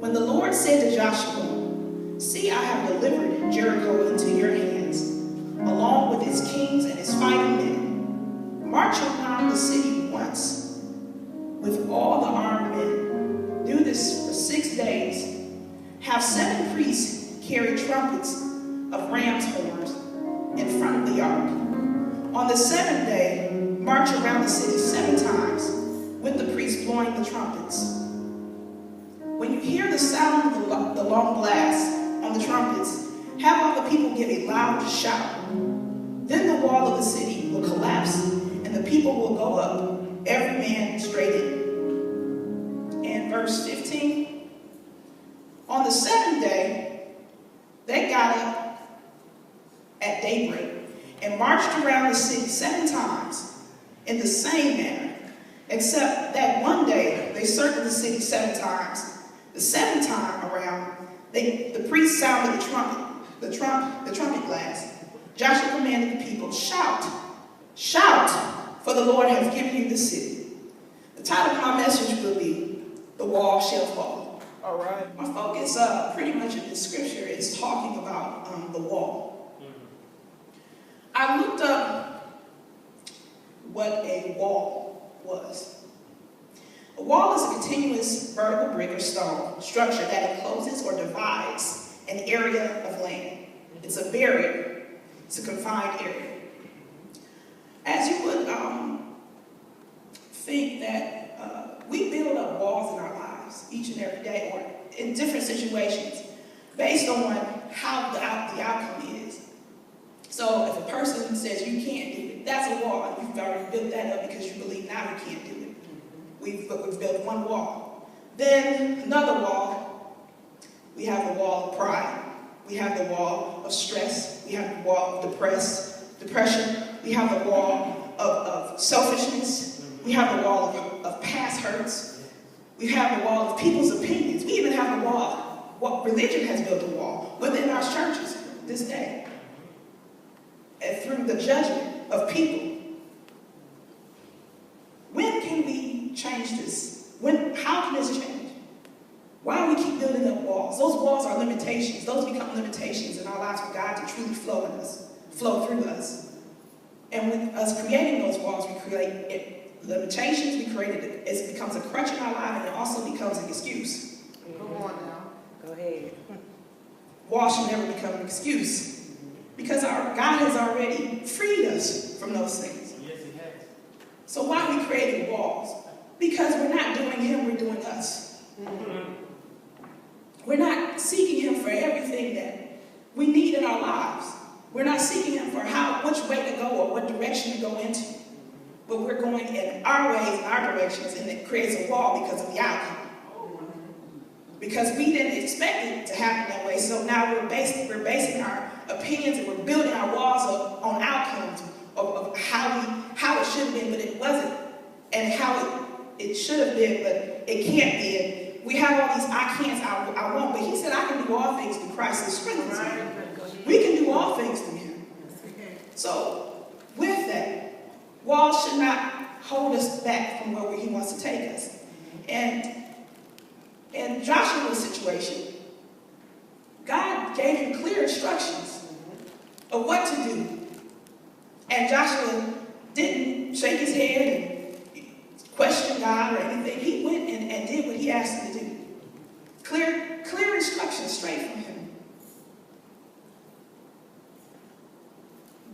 When the Lord said to Joshua, "See, I have delivered Jericho into your hands, along with its kings and its fighting men. March around the city once with all the armed men. Do this for 6 days. Have 7 priests carry trumpets of ram's horns in front of the ark. On the 7th day, march around the city 7 times with the priests blowing the trumpets. When you hear the sound of the long blast on the trumpets, have all the people give a loud shout. Then the wall of the city will collapse, and the people will go up, every man straight in." And verse 15, on the 7th day, they got up at daybreak and marched around the city 7 times in the same manner, except that one day they circled the city 7 times. The 7th time around, the priest sounded the trumpet blast. Joshua commanded the people, "Shout, shout, for the Lord has given you the city." The title of my message will be, "The Wall Shall Fall." All right. My focus pretty much in this scripture is talking about the wall. I looked up what a wall was. A wall is a continuous vertical brick or stone structure that encloses or divides an area of land. It's a barrier. It's a confined area. As you would think that we build up walls in our lives each and every day or in different situations based on how the outcome is. So if a person says you can't do it, that's a wall. You've already built that up because you believe now you can't do it. We've built one wall. Then another wall. We have the wall of pride. We have the wall of stress. We have the wall of depression. We have the wall of selfishness. We have the wall of past hurts. We have the wall of people's opinions. We even have the wall. What religion has built a wall within our churches this day. And through the judgment of people. When can we change this? How can this change? Why do we keep building up walls? Those walls are limitations. Those become limitations in our lives for God to truly flow through us. And with us creating those walls, we create limitations. It becomes a crutch in our life, and it also becomes an excuse. Come on now. Go ahead. Walls should never become an excuse. Because our God has already freed us from those things. Yes, He has. So why are we creating walls? Because we're not doing Him, we're doing us. We're not seeking Him for everything that we need in our lives. We're not seeking Him for which way to go or what direction to go into. But we're going in our ways, our directions, and it creates a wall because of the outcome. Because we didn't expect it to happen that way, so now we're basing our opinions and we're building our walls up on outcomes of how it should have been, but it wasn't, and how it should have been, but it can't be. And we have all these I can'ts, I won't, but He said I can do all things through Christ who strengthens me. We can do all things through Him. So with that, walls should not hold us back from where He wants to take us. And in Joshua's situation, God gave him clear instructions of what to do. And Joshua didn't shake his head and question God or anything. He went and did what He asked him to do. Clear instructions straight from Him.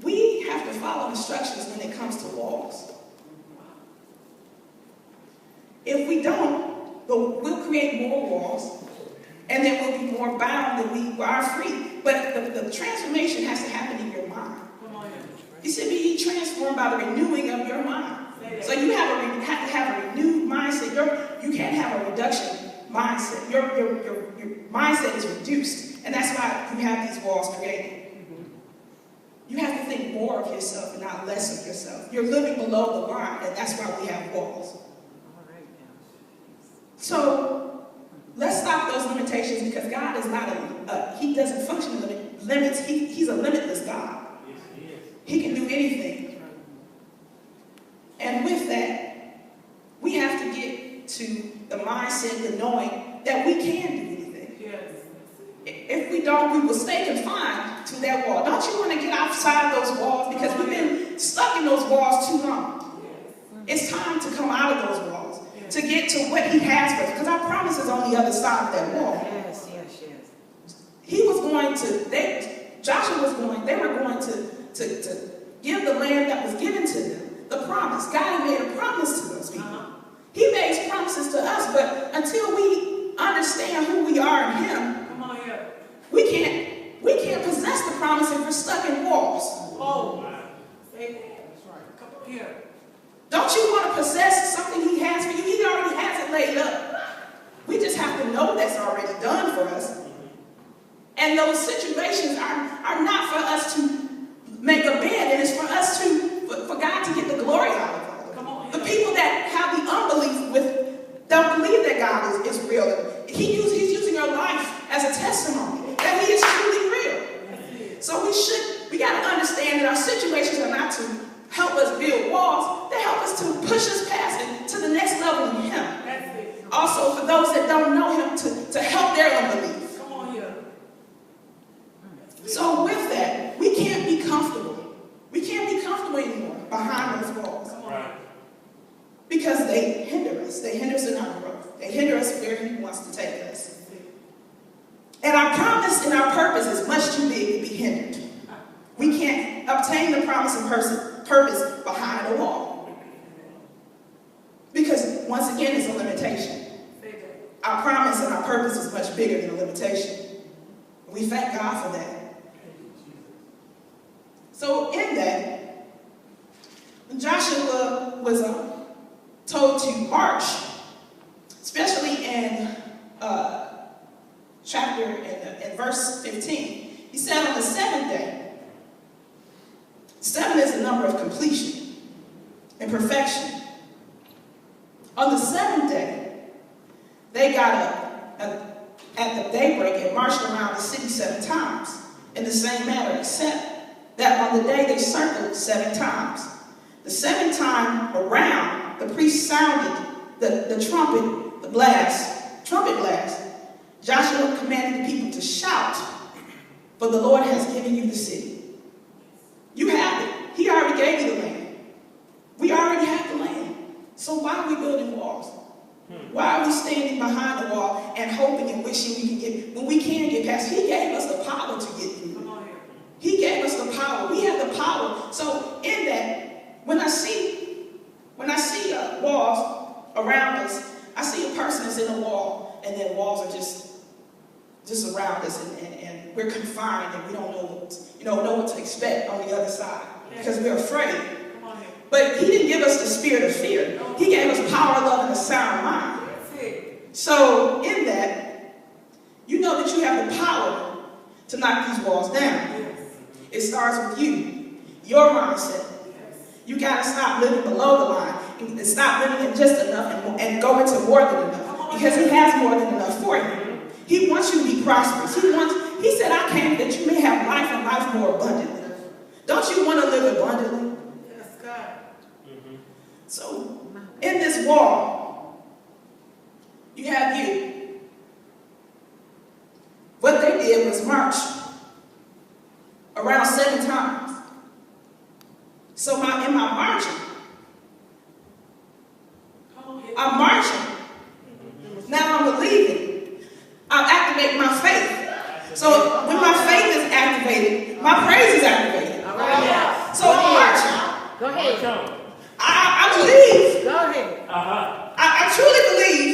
We have to follow instructions when it comes to walls. If we don't, we'll create more walls, and then we'll be more bound than we are free. But the transformation has to happen in your mind. He said, "Be ye transformed by the renewing of your mind." So you have to have a renewed mindset. You can't have a reduction mindset. Your mindset is reduced, and that's why you have these walls created. You have to think more of yourself and not less of yourself. You're living below the line, and that's why we have walls. So let's stop those limitations, because God is not He doesn't function in limits. He's a limitless God. Yes, He is. He can do anything. And with that, we have to get to the mindset, the knowing that we can do anything. we will stay confined to that wall. Don't you want to get outside those walls? Because we've been stuck in those walls too long. It's time to come out of those walls, to get to what he has for us. Because our promise is on the other side of that wall. Yes. He was going to, Joshua was going, they were going to give the land that was given to them, the promise. God had made a promise to those people. He makes promises to us, but until we understand who we are in him, Come on here. we can't possess the promise if we're stuck in walls. Oh, say that. That's right. Come on here. Don't you want to possess something he has for you? He already has it laid up. We just have to know that's already done for us. And those situations are not for us to make a bed, and it's for us for God to get the glory out of it. Come on. The people that have the unbelief don't believe that God is real. He's using your life as a testimony that he is truly real. So we got to understand that our situations are not to help us build walls. They help us to push us past it to the next level in him. Also, for those that don't know him, to help their unbelief. Come on here. So with that, we can't be comfortable. We can't be comfortable anymore behind those walls. Because they hinder us. They hinder us in our growth. They hinder us where he wants to take us. And our promise and our purpose is much too big to be hindered. We can't obtain the promise and purpose behind a wall. Because once again, it's a limitation. Our promise and our purpose is much bigger than a limitation. We thank God for that. So in that, when Joshua was told to march, especially in in verse 15, he said on the seventh day, 7 is the number of completion and perfection. On the 7th day, they got up at the daybreak and marched around the city 7 times in the same manner, except that on the day they circled 7 times. The 7th time around, the priest sounded the trumpet blast. Joshua commanded the people to shout, for the Lord has given you the city. You have it. He already gave you the land. We already have the land. So why are we building walls? Why are we standing behind the wall and hoping and wishing we can get, when we can get past? He gave us the power to get through. He gave us the power. We have the power. So in that, when I see walls around us, I see a person that's in a wall, and then walls are just around us, and we're confined, and we don't know what to expect on the other side because we're afraid. But he didn't give us the spirit of fear. He gave us power, love, and a sound mind. So in that, you know that you have the power to knock these walls down. It starts with you, your mindset. You got to stop living below the line and stop living in just enough and go into more than enough, because he has more than enough for you. He wants you to be prosperous. He said, I came that you may have life and life more abundantly. Don't you want to live abundantly? Yes, God. So, in this wall, you have you. What they did was march around 7 times. So in my marching, I'm marching. Now I'm believing. I'll activate my faith. So when my faith is activated, my praise is activated. So I'm marching. Go ahead. I believe. Go ahead. I truly believe